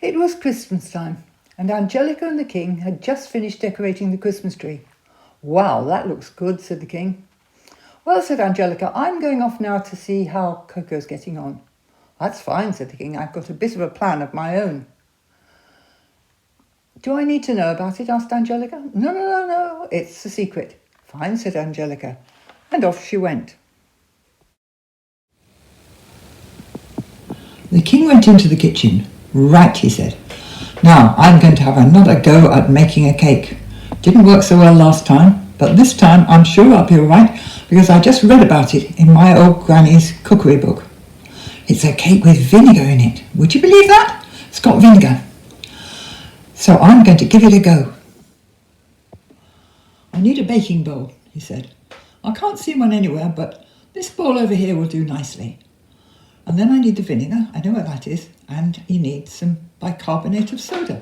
It was Christmas time, and Angelica and the king had just finished decorating the Christmas tree. "Wow, that looks good," said the king. "Well," said Angelica, "I'm going off now to see how Coco's getting on." "That's fine," said the king. "I've got a bit of a plan of my own." "Do I need to know about it?" asked Angelica. No, it's a secret." "Fine," said Angelica, and off she went. The king went into the kitchen. "Right," he said. "Now I'm going to have another go at making a cake. Didn't work so well last time, but this time I'm sure I'll be all right because I just read about it in my old granny's cookery book. It's a cake with vinegar in it. Would you believe that? It's got vinegar. So I'm going to give it a go." "I need a baking bowl," he said. "I can't see one anywhere, but this bowl over here will do nicely. And then I need the vinegar, I know where that is, and you need some bicarbonate of soda.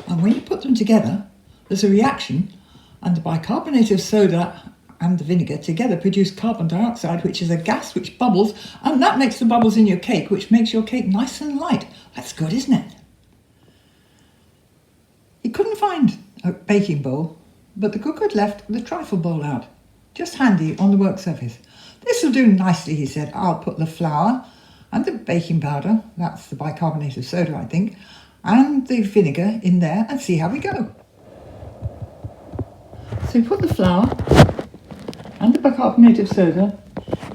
And when you put them together, there's a reaction, and the bicarbonate of soda and the vinegar together produce carbon dioxide, which is a gas which bubbles, and that makes the bubbles in your cake, which makes your cake nice and light. That's good, isn't it?" He couldn't find a baking bowl, but the cook had left the trifle bowl out, just handy on the work surface. "This'll do nicely," he said. "I'll put the flour and the baking powder," that's the bicarbonate of soda, I think, "and the vinegar in there and see how we go." So he put the flour and the bicarbonate of soda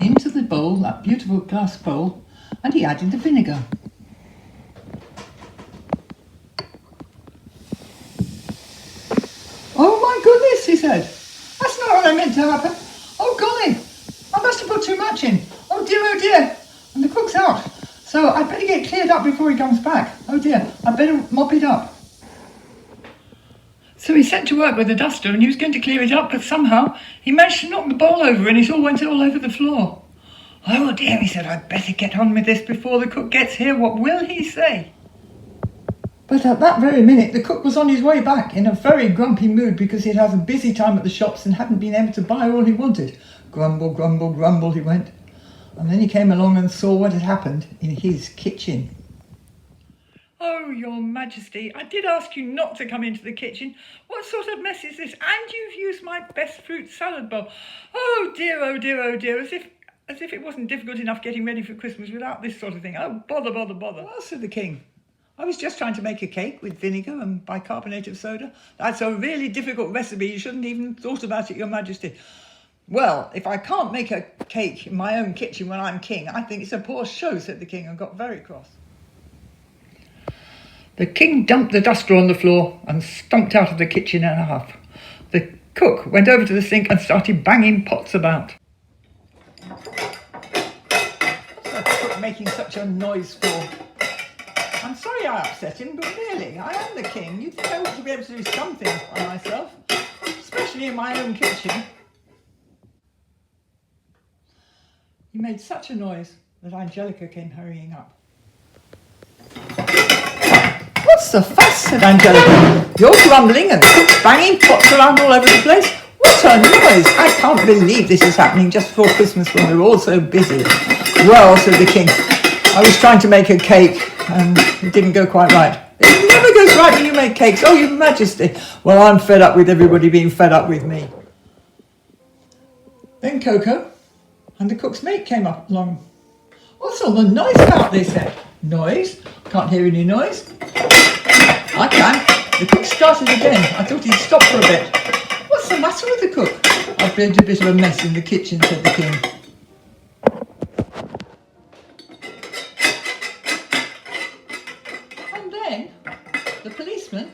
into the bowl, that beautiful glass bowl, and he added the vinegar. "Oh my goodness," he said. "That's not what I meant to happen. Oh golly, I must have put too much in. Oh dear. And the cook's out. So I'd better get cleared up before he comes back. Oh dear, I'd better mop it up." So he set to work with a duster and he was going to clear it up, but somehow he managed to knock the bowl over and it all went all over the floor. "Oh dear," he said, "I'd better get on with this before the cook gets here. What will he say?" But at that very minute, the cook was on his way back in a very grumpy mood because he'd had a busy time at the shops and hadn't been able to buy all he wanted. Grumble, grumble, grumble, he went. And then he came along and saw what had happened in his kitchen. "Oh, Your Majesty, I did ask you not to come into the kitchen. What sort of mess is this? And you've used my best fruit salad bowl. Oh dear, as if it wasn't difficult enough getting ready for Christmas without this sort of thing. Oh, bother. "Well," said the king, "I was just trying to make a cake with vinegar and bicarbonate of soda. That's a really difficult recipe. You shouldn't even thought about it, Your Majesty." "Well, if I can't make a cake in my own kitchen when I'm king, I think it's a poor show," said the king, and got very cross. The king dumped the duster on the floor and stomped out of the kitchen in a huff. The cook went over to the sink and started banging pots about. "What's that cook making such a noise for? I'm sorry I upset him, but really, I am the king. You'd think I ought to be able to do some things by myself, especially in my own kitchen." He made such a noise that Angelica came hurrying up. "What's the fuss?" said Angelica. "You're grumbling and banging pots around all over the place. What a noise! I can't believe this is happening just before Christmas when we're all so busy." "Well," said the king, "I was trying to make a cake and it didn't go quite right." "It never goes right when you make cakes. Oh, Your Majesty." "Well, I'm fed up with everybody being fed up with me." Then Coco and the cook's mate came up along. "What's all the noise about?" they said. "Noise? Can't hear any noise." "I can." The cook started again. I thought he'd stop for a bit. "What's the matter with the cook?" "I've made a bit of a mess in the kitchen," said the king. And then the policeman,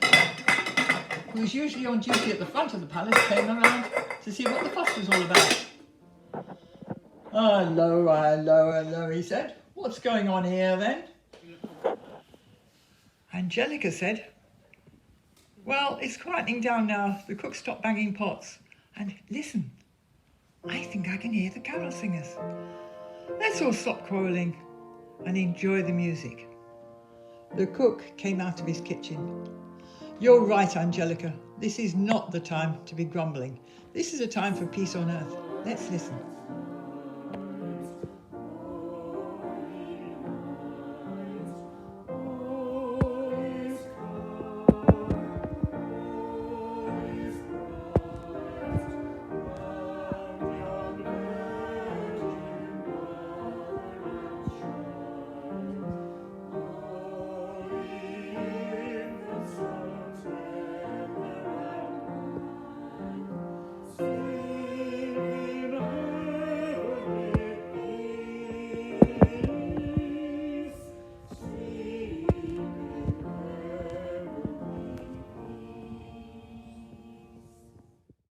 who was usually on duty at the front of the palace, came around to see what the fuss was all about. Hello, he said. "What's going on here then?" Angelica said, "Well, it's quieting down now. The cook stopped banging pots. And listen, I think I can hear the carol singers. Let's all stop quarrelling and enjoy the music." The cook came out of his kitchen. "You're right, Angelica. This is not the time to be grumbling. This is a time for peace on earth. Let's listen."